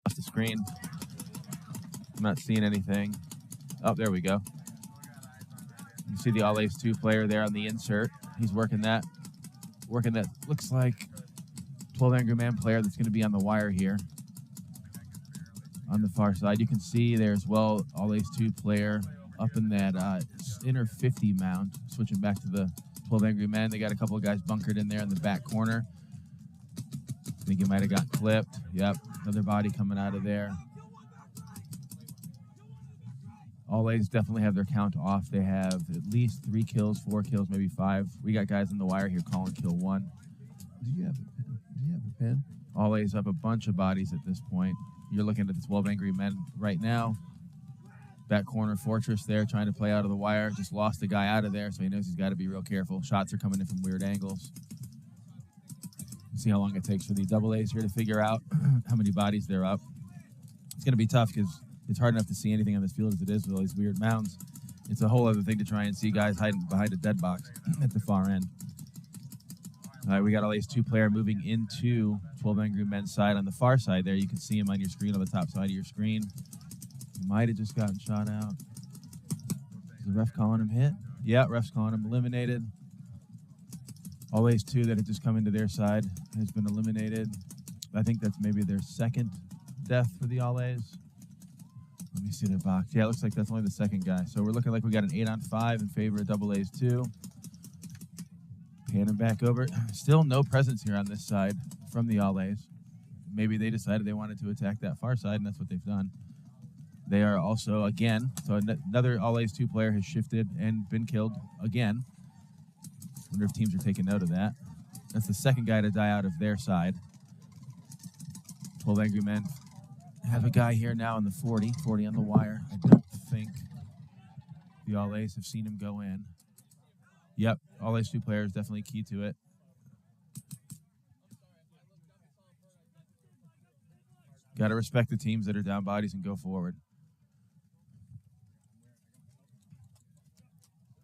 off the screen. I'm not seeing anything. Oh, there we go. You see the All Ace 2 player there on the insert. He's working that. Looks like 12 Angry Man player that's going to be on the wire here. On the far side, you can see there as well, All Ace 2 player up in that inner 50 mound. Switching back to the 12 Angry Men. They got a couple of guys bunkered in there in the back corner. I think he might have got clipped. Yep, another body coming out of there. All A's definitely have their count off. They have at least 3 kills, 4 kills, maybe 5. We got guys on the wire here calling kill 1. Do you have a pen? All A's up a bunch of bodies at this point. You're looking at the 12 Angry Men right now. Back corner Fortress there trying to play out of the wire. Just lost a guy out of there, so he knows he's got to be real careful. Shots are coming in from weird angles. See how long it takes for the double A's here to figure out how many bodies they're up. It's going to be tough because it's hard enough to see anything on this field as it is with all these weird mounds. It's a whole other thing to try and see guys hiding behind a dead box at the far end. All right, we got All Ace 2 player moving into 12 Angry Men's side on the far side there. You can see him on your screen, on the top side of your screen. He might have just gotten shot out. Is the ref calling him hit? Yeah, ref's calling him eliminated. All Ace 2 that had just come into their side has been eliminated. I think that's maybe their second death for the All A's. Let me see their box. Yeah, it looks like that's only the second guy. So we're looking like we got an 8-on-5 in favor of double A's 2. Panning back over. Still no presence here on this side from the All A's. Maybe they decided they wanted to attack that far side, and that's what they've done. They are also, again, so another All A's 2 player has shifted and been killed again. Wonder if teams are taking note of that. That's the second guy to die out of their side. 12 Angry Men have a guy here now in the 40 on the wire. I don't think the All A's have seen him go in. Yep, All A's 2 players definitely key to it. Got to respect the teams that are down bodies and go forward.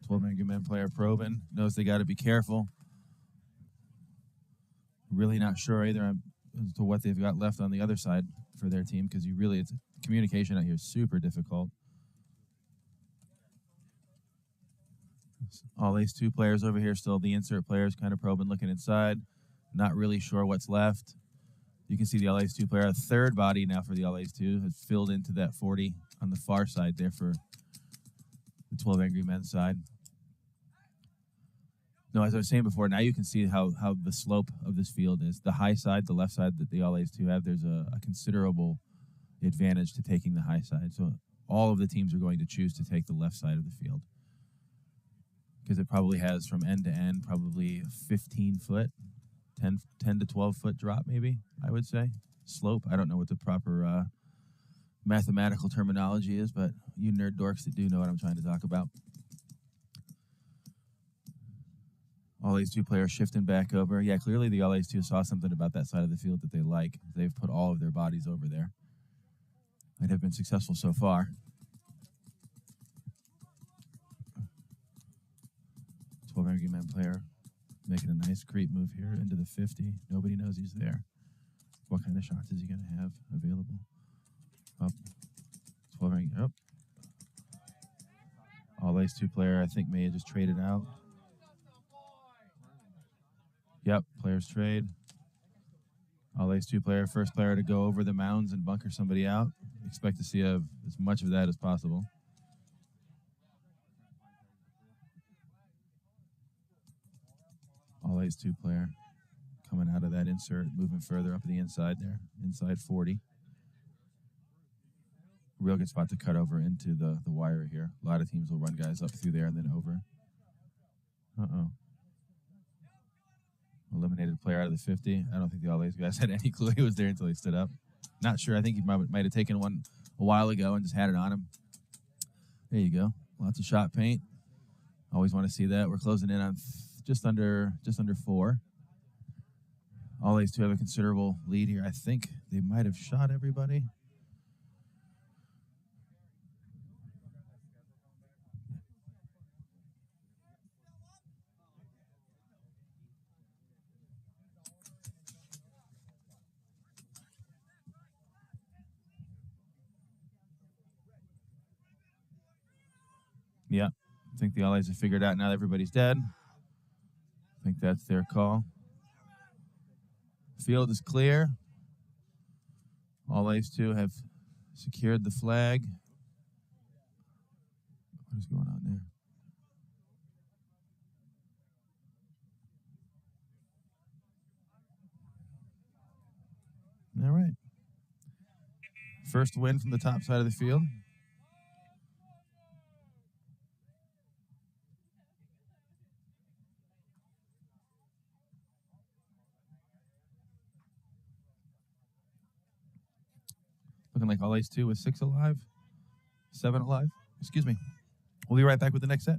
12 Angry Men player probing, knows they got to be careful. Really not sure either as to what they've got left on the other side for their team because it's communication out here is super difficult. All Ace 2 players over here, still the insert players kind of probing, looking inside. Not really sure what's left. You can see the All Ace 2 player, a third body now for the All Ace 2, has filled into that 40 on the far side there for the 12 Angry Men side. No, as I was saying before, now you can see how the slope of this field is. The high side, the left side that the All A's 2 have, there's a considerable advantage to taking the high side. So all of the teams are going to choose to take the left side of the field because it probably has from end to end probably a 15-foot, 10 to 12-foot drop maybe, I would say. Slope, I don't know what the proper mathematical terminology is, but you nerd dorks that do know what I'm trying to talk about. All A's 2 players shifting back over. Yeah, clearly the All A's 2 saw something about that side of the field that they like. They've put all of their bodies over there. Might have been successful so far. 12 Angry Men player making a nice creep move here into the 50. Nobody knows he's there. What kind of shots is he going to have available? Up. 12 Angry. Up. All A's 2 player, I think, may have just traded out. Yep, players trade. All Ace 2 player, first player to go over the mounds and bunker somebody out. Expect to see as much of that as possible. All Ace 2 player coming out of that insert, moving further up the inside there, inside 40. Real good spot to cut over into the wire here. A lot of teams will run guys up through there and then over. Uh-oh. Eliminated player out of the 50. I don't think the All A's guys had any clue he was there until he stood up. Not sure. I think he might have taken one a while ago and just had it on him. There you go. Lots of shot paint. Always want to see that. We're closing in on just under 4. All A's 2 have a considerable lead here. I think they might have shot everybody. Yeah. I think the Allies have figured out now that everybody's dead. I think that's their call. Field is clear. All Ace 2 have secured the flag. What is going on there? All right. First win from the top side of the field. Looking like All Ace 2 with 6 alive, 7 alive. Excuse me. We'll be right back with the next set.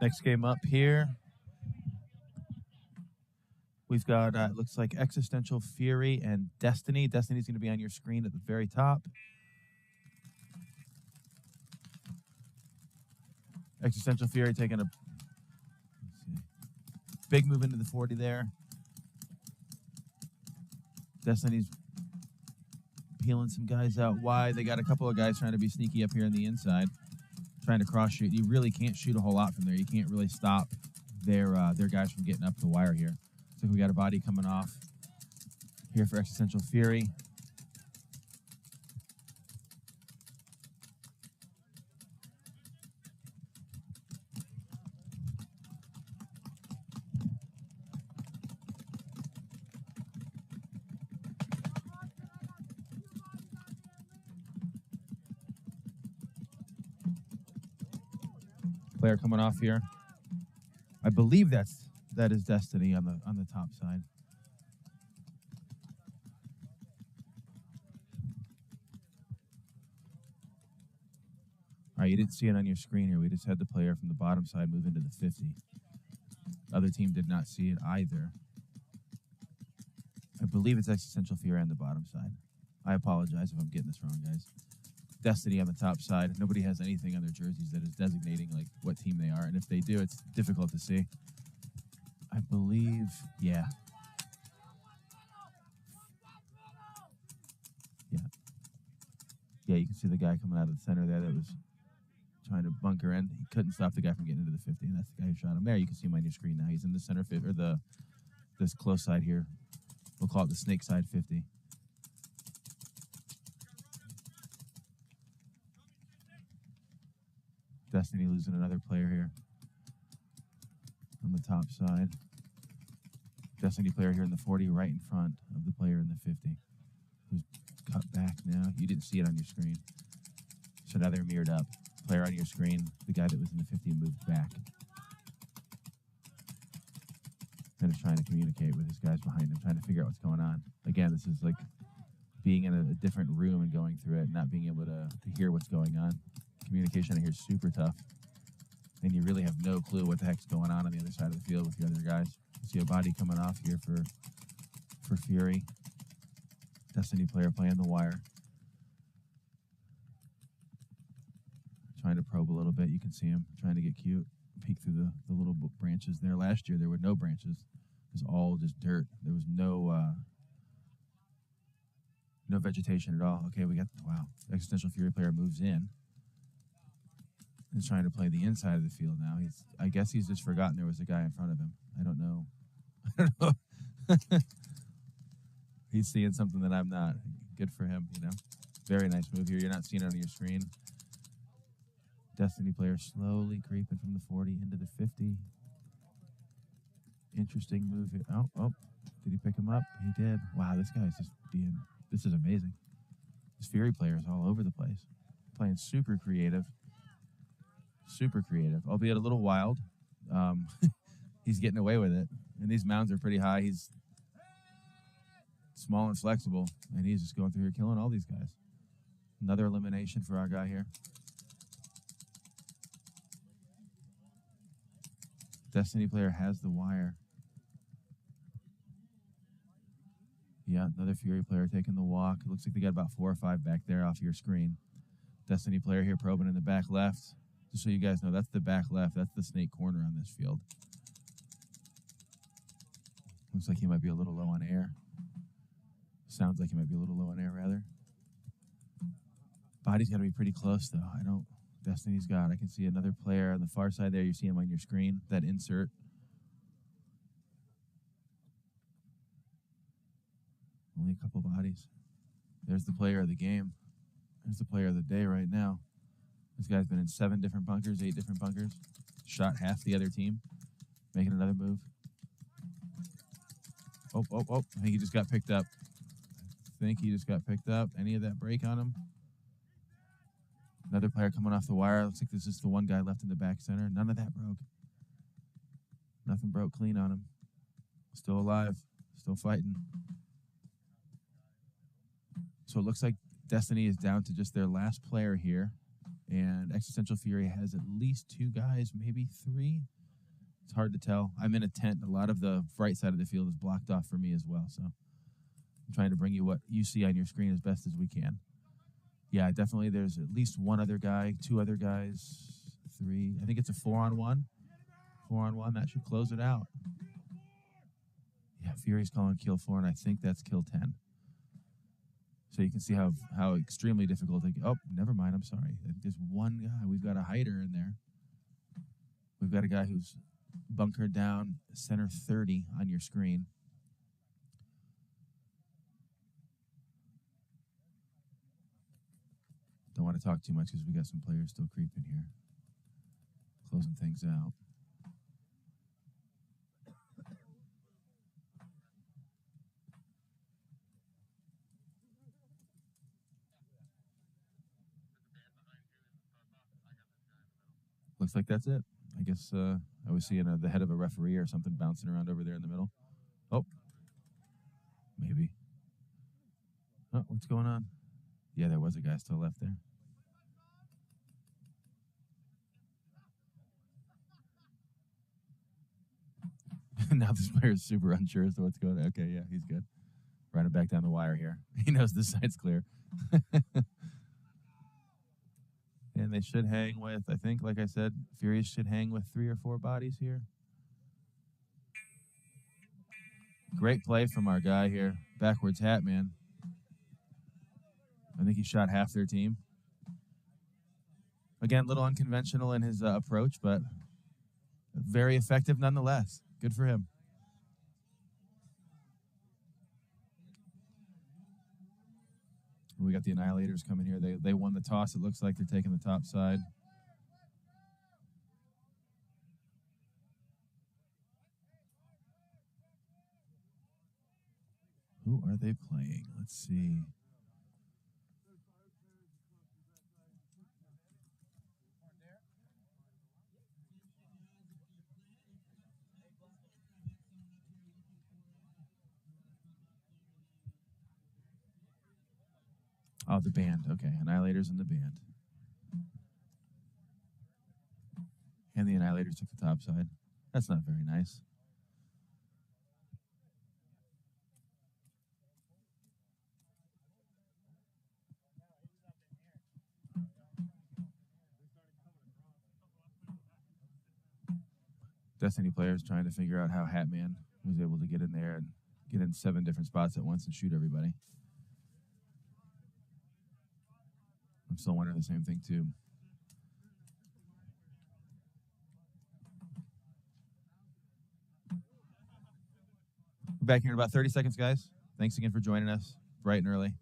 Next game up here. We've got, looks like Existential Fury and Destiny. Destiny's going to be on your screen at the very top. Existential Fury taking a big move into the 40 there. Destiny's peeling some guys out wide. They got a couple of guys trying to be sneaky up here on the inside, trying to cross shoot. You really can't shoot a whole lot from there. You can't really stop their guys from getting up the wire here. So we got a body coming off here for Existential Fury. Player coming off here. I believe that is Destiny on the top side. All right, you didn't see it on your screen here. We just had the player from the bottom side move into the 50. The other team did not see it either. I believe it's Existential Fear on the bottom side. I apologize if I'm getting this wrong, guys. Destiny on the top side. Nobody has anything on their jerseys that is designating like what team they are, and if they do, it's difficult to see. I believe, yeah. Yeah, you can see the guy coming out of the center there that was trying to bunker in. He couldn't stop the guy from getting into the 50, and that's the guy who shot him there. You can see him on your screen now. He's in the center 50, or the this close side here. We'll call it the snake side 50. Destiny losing another player here on the top side. Destiny player here in the 40 right in front of the player in the 50 who's cut back now. You didn't see it on your screen. So now they're mirrored up. Player on your screen, the guy that was in the 50 moved back. And is trying to communicate with his guys behind him, trying to figure out what's going on. Again, this is like being in a different room and going through it, not being able to hear what's going on. Communication here is super tough. And you really have no clue what the heck's going on the other side of the field with the other guys. You see a body coming off here for Fury. Destiny player playing the wire. Trying to probe a little bit. You can see him trying to get cute. Peek through the little branches there. Last year, there were no branches. It was all just dirt. There was no vegetation at all. Okay, we got, wow. Existential Fury player moves in. He's trying to play the inside of the field now. I guess he's just forgotten there was a guy in front of him. I don't know. I don't know. He's seeing something that I'm not. Good for him, you know. Very nice move here. You're not seeing it on your screen. Destiny player slowly creeping from the 40 into the 50. Interesting move here. Oh, did he pick him up? He did. Wow, this guy's just this is amazing. This Fury player is all over the place. Playing super creative. Super creative, albeit a little wild. He's getting away with it. And these mounds are pretty high. He's small and flexible, and he's just going through here killing all these guys. Another elimination for our guy here. Destiny player has the wire. Yeah, another Fury player taking the walk. It looks like they got about 4 or 5 back there off your screen. Destiny player here probing in the back left. Just so you guys know, that's the back left. That's the snake corner on this field. Looks like he might be a little low on air. Sounds like he might be a little low on air, rather. Body's got to be pretty close, though. Destiny's got. I can see another player on the far side there. You see him on your screen, that insert. Only a couple bodies. There's the player of the game. There's the player of the day right now. This guy's been in 7 different bunkers, 8 different bunkers. Shot half the other team. Making another move. Oh. I think he just got picked up. Any of that break on him? Another player coming off the wire. Looks like this is the one guy left in the back center. None of that broke. Nothing broke clean on him. Still alive. Still fighting. So it looks like Destiny is down to just their last player here. And Existential Fury has at least 2 guys, maybe 3. It's hard to tell. I'm in a tent. A lot of the right side of the field is blocked off for me as well. So I'm trying to bring you what you see on your screen as best as we can. Yeah, definitely there's at least 1 other guy, 2 other guys, 3. I think it's a 4-on-1. 4-on-1. That should close it out. Yeah, Fury's calling kill 4, and I think that's kill 10. So you can see how extremely difficult it. Oh, never mind. I'm sorry. There's 1 guy. We've got a hider in there. We've got a guy who's bunkered down center 30 on your screen. Don't want to talk too much because we got some players still creeping here. Closing things out. Looks like that's it. I guess I was seeing the head of a referee or something bouncing around over there in the middle. Oh, maybe. Oh, what's going on? Yeah, there was a guy still left there. Now this player is super unsure as to what's going on. Okay, yeah, he's good. Running back down the wire here. He knows this side's clear. And they should hang with, I think, like I said, Furious should hang with 3 or 4 bodies here. Great play from our guy here. Backwards hat, man. I think he shot half their team. Again, a little unconventional in his approach, but very effective nonetheless. Good for him. we got the Annihilators coming here. They won the toss. It looks like they're taking the top side. Who are they playing? Let's see. Oh, the band. Okay, Annihilators and the band. And the Annihilators took the top side. That's not very nice. Destiny players trying to figure out how Hatman was able to get in there and get in 7 different spots at once and shoot everybody. I'm still wondering the same thing, too. We're back here in about 30 seconds, guys. Thanks again for joining us bright and early.